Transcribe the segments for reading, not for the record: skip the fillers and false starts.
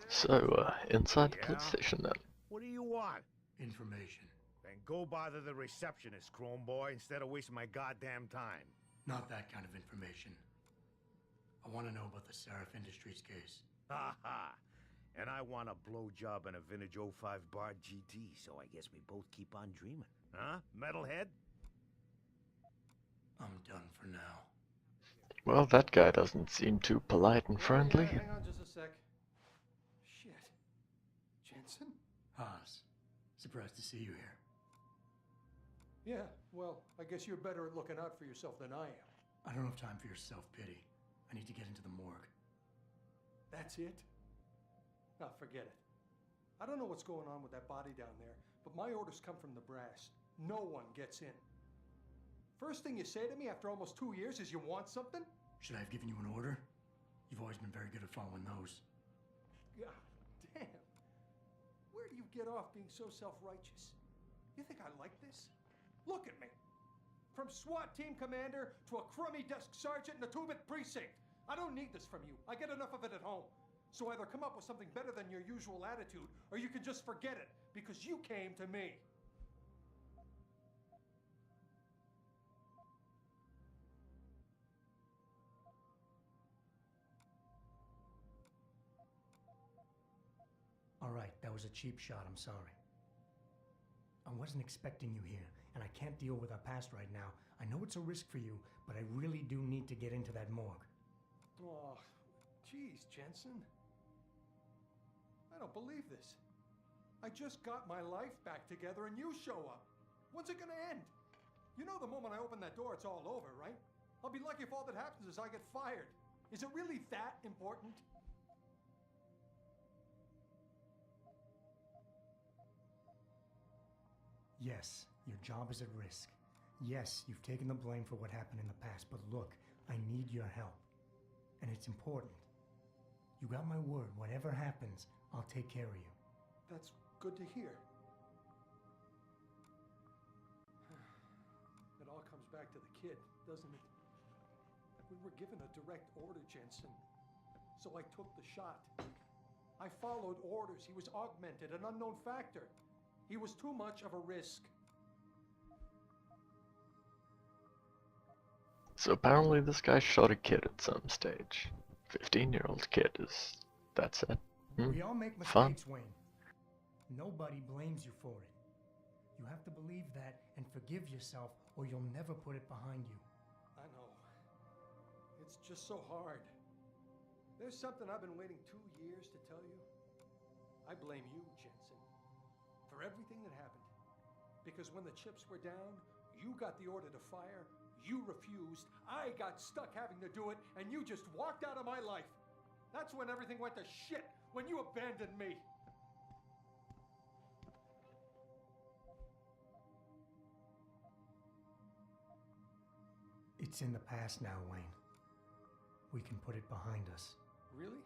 So, inside the police Yeah? station then. What do you want? Information. Then go bother the receptionist, Chrome Boy, instead of wasting my goddamn time. Not that kind of information. I want to know about the Seraph Industries case. Ha ha! And I want a blowjob and a vintage '05 Bard GT, so I guess we both keep on dreaming. Huh, metalhead? I'm done for now. Well, that guy doesn't seem too polite and friendly. Yeah, hang on just a sec. Shit. Jensen? Haas, surprised to see you here. Yeah, well, I guess you're better at looking out for yourself than I am. I don't have time for your self-pity. I need to get into the morgue. That's it? Now, forget it. I don't know what's going on with that body down there, but my orders come from the brass. No one gets in. First thing you say to me after almost 2 years is you want something? Should I have given you an order? You've always been very good at following those. God damn. Where do you get off being so self-righteous? You think I like this? Look at me. From SWAT team commander to a crummy desk sergeant in the 2-bit precinct. I don't need this from you. I get enough of it at home. So either come up with something better than your usual attitude, or you can just forget it, because you came to me. All right, that was a cheap shot, I'm sorry. I wasn't expecting you here, and I can't deal with our past right now. I know it's a risk for you, but I really do need to get into that morgue. Oh, geez, Jensen. I don't believe this. I just got my life back together and you show up. When's it gonna end? You know the moment I open that door, it's all over, right? I'll be lucky if all that happens is I get fired. Is it really that important? Yes, your job is at risk. Yes, you've taken the blame for what happened in the past, but look, I need your help. And it's important. You got my word, whatever happens, I'll take care of you. That's good to hear. It all comes back to the kid, doesn't it? We were given a direct order, Jensen. So I took the shot. I followed orders. He was augmented, an unknown factor. He was too much of a risk. So apparently this guy shot a kid at some stage. 15-year-old kid is... that's it. We all make Fun. mistakes, Wayne. Nobody blames you for it. You have to believe that and forgive yourself, or you'll never put it behind you. I know. It's just so hard. There's something I've been waiting 2 years to tell you. I blame you, Jensen, for everything that happened. Because when the chips were down, you got the order to fire, you refused, I got stuck having to do it, and you just walked out of my life. That's when everything went to shit, when you abandoned me. It's in the past now, Wayne. We can put it behind us. Really?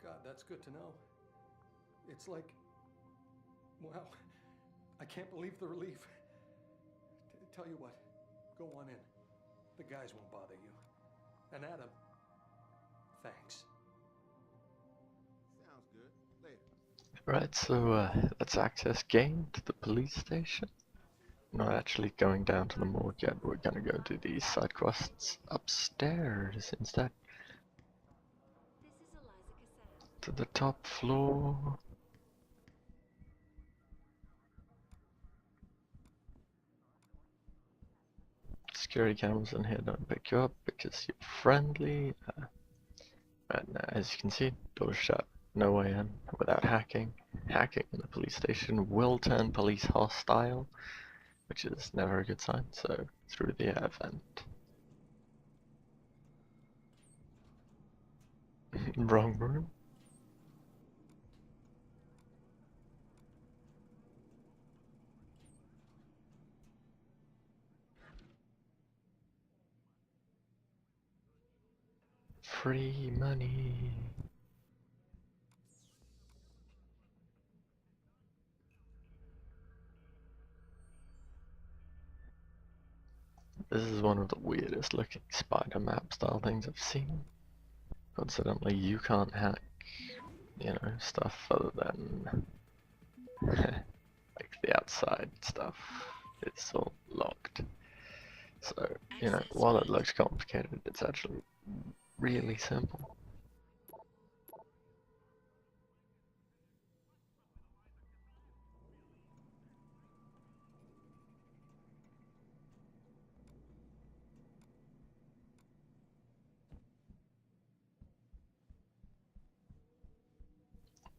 God, that's good to know. It's like, wow, I can't believe the relief. Tell you what, go on in. The guys won't bother you. And Adam, thanks. Sounds good. Later. Right, so let's access game to the police station. Not actually going down to the morgue yet, we're gonna go do these side quests upstairs instead. To the top floor. Security cameras in here don't pick you up because you're friendly. And as you can see, door's shut. No way in without hacking. Hacking in the police station will turn police hostile, which is never a good sign, so through the air vent. Wrong room. Free money. This is one of the weirdest looking spider map style things I've seen. Coincidentally, you can't hack you know, stuff other than like the outside stuff. It's all locked. So, you know, while it looks complicated, it's actually really simple.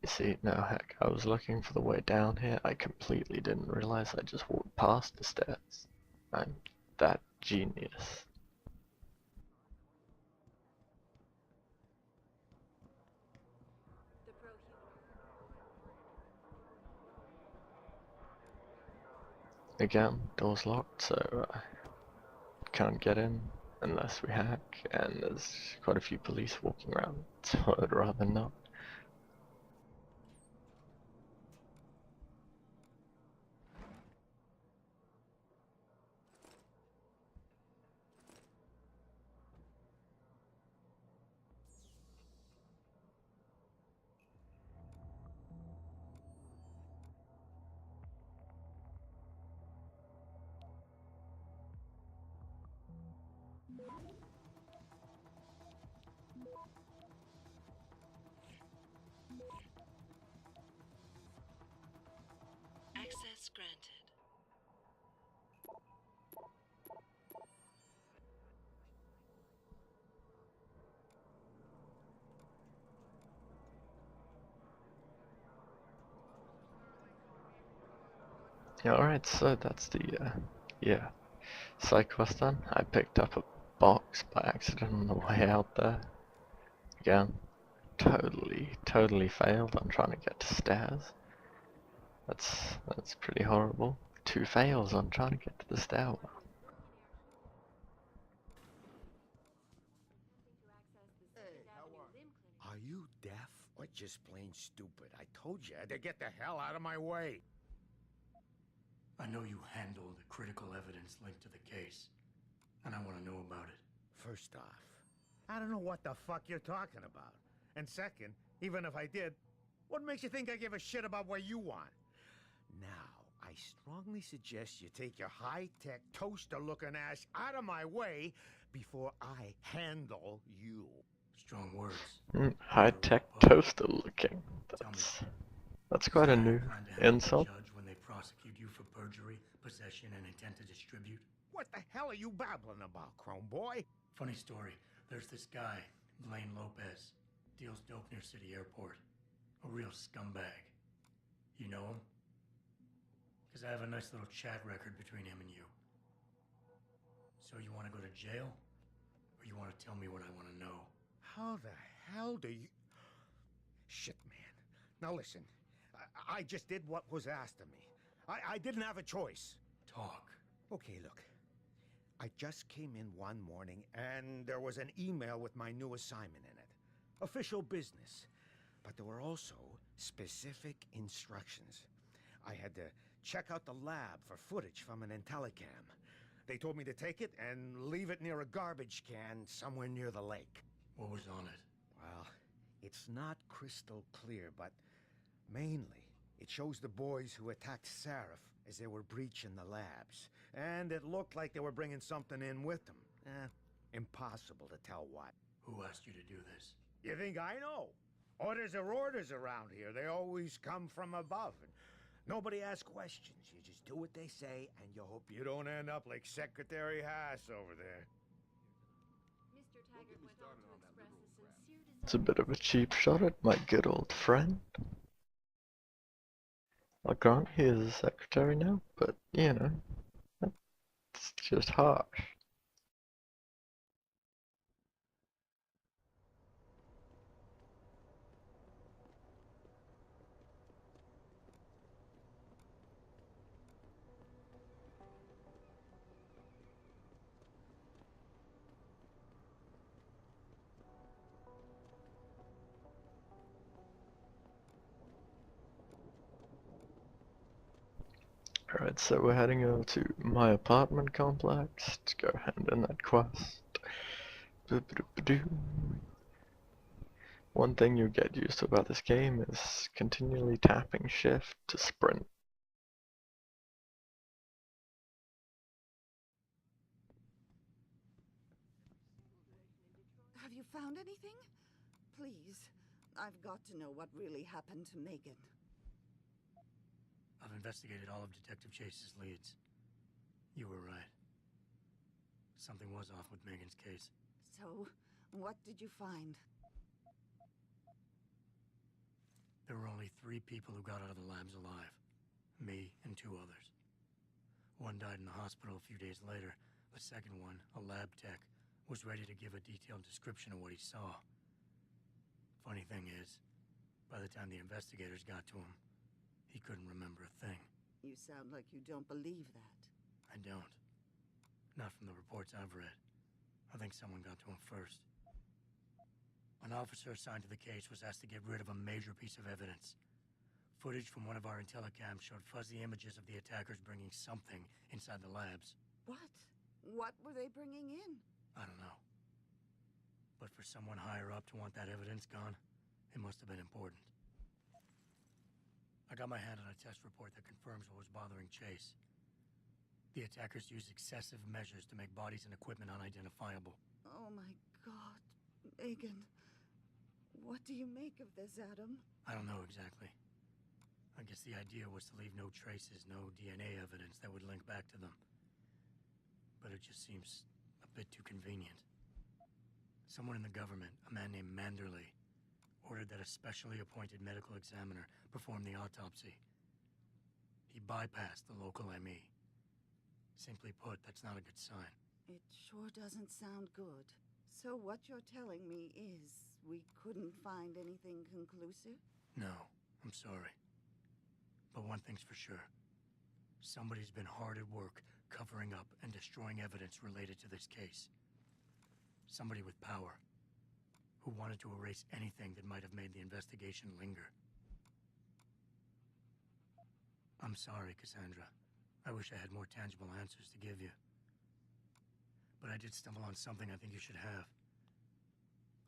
You see, now heck, I was looking for the way down here. I completely didn't realize I just walked past the stairs. I'm that genius. Again, door's locked, so can't get in unless we hack, and there's quite a few police walking around, so I'd rather not. Access granted. Yeah, alright, so that's the, yeah, side quest done. I picked up a box by accident on the way out there. Again, totally failed on trying to get to stairs. That's pretty horrible. 2 fails on trying to get to the stairwell. Are you deaf or just plain stupid? I told you to get the hell out of my way. I know you handled critical evidence linked to the case, and I want to know about it. First off, I don't know what the fuck you're talking about. And second, even if I did, what makes you think I give a shit about what you want? Now, I strongly suggest you take your high-tech, toaster-looking ass out of my way before I handle you. Strong words. High-tech toaster looking. That's quite a new insult. Judge when they prosecute you for perjury, possession, and intent to distribute. What the hell are you babbling about, Chrome Boy? Funny story. There's this guy, Blaine Lopez, deals dope near City Airport. A real scumbag. You know him? Because I have a nice little chat record between him and you. So you want to go to jail? Or you want to tell me what I want to know? How the hell do you... Shit, man. Now listen, I just did what was asked of me. I didn't have a choice. Talk. Okay, look. I just came in one morning and there was an email with my new assignment in it. Official business. But there were also specific instructions. I had to check out the lab for footage from an Intellicam. They told me to take it and leave it near a garbage can somewhere near the lake. What was on it? Well, it's not crystal clear, but mainly it shows the boys who attacked Seraph as they were breaching the labs. And it looked like they were bringing something in with them. Impossible to tell what. Who asked you to do this? You think I know? Orders are orders around here. They always come from above. And nobody asks questions. You just do what they say, and you hope you don't end up like Secretary Haas over there. Mr. Taggart went on to express a sincere desire. It's a bit of a cheap shot at my good old friend. I'll grant he is a secretary now, but, you know, it's just harsh. Alright, so we're heading over to my apartment complex to go hand in that quest. Boo-ba-doo-ba-doo. One thing you get used to about this game is continually tapping shift to sprint. Have you found anything? Please. I've got to know what really happened to Megan. I've investigated all of Detective Chase's leads. You were right. Something was off with Megan's case. So, what did you find? There were only 3 people who got out of the labs alive. Me and 2 others. One died in the hospital a few days later. The second one, a lab tech, was ready to give a detailed description of what he saw. Funny thing is, by the time the investigators got to him, he couldn't remember a thing. You sound like you don't believe that. I don't. Not from the reports I've read. I think someone got to him first. An officer assigned to the case was asked to get rid of a major piece of evidence. Footage from one of our intellicams showed fuzzy images of the attackers bringing something inside the labs. What? What were they bringing in? I don't know. But for someone higher up to want that evidence gone, it must have been important. I got my hand on a test report that confirms what was bothering Chase. The attackers used excessive measures to make bodies and equipment unidentifiable. Oh my God, Megan. What do you make of this, Adam? I don't know exactly. I guess the idea was to leave no traces, no DNA evidence that would link back to them. But it just seems a bit too convenient. Someone in the government, a man named Manderley, ordered that a specially appointed medical examiner perform the autopsy. He bypassed the local ME. Simply put, that's not a good sign. It sure doesn't sound good. So what you're telling me is we couldn't find anything conclusive? No, I'm sorry. But one thing's for sure. Somebody's been hard at work covering up and destroying evidence related to this case. Somebody with power, who wanted to erase anything that might have made the investigation linger. I'm sorry, Cassandra. I wish I had more tangible answers to give you. But I did stumble on something I think you should have.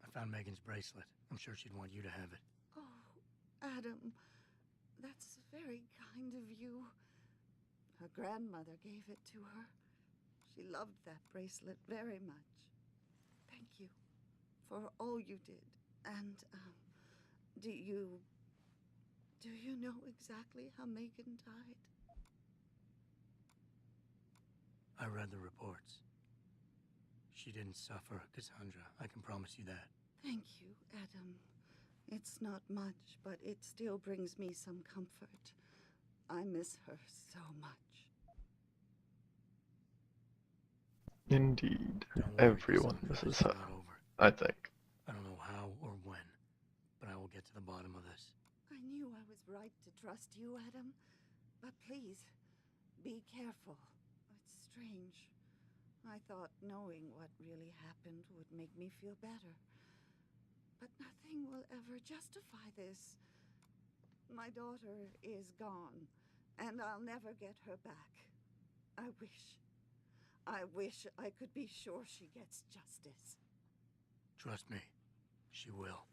I found Megan's bracelet. I'm sure she'd want you to have it. Oh, Adam, that's very kind of you. Her grandmother gave it to her. She loved that bracelet very much. Thank you for all you did. And, do you know exactly how Megan died? I read the reports. She didn't suffer, Cassandra. I can promise you that. Thank you, Adam. It's not much, but it still brings me some comfort. I miss her so much. Indeed, Don't worry, everyone Cassandra, misses this is her, not over. I think. I don't know how or when, but I will get to the bottom of this. I knew I was right to trust you, Adam. But please, be careful. It's strange. I thought knowing what really happened would make me feel better. But nothing will ever justify this. My daughter is gone, and I'll never get her back. I wish I could be sure she gets justice. Trust me, she will.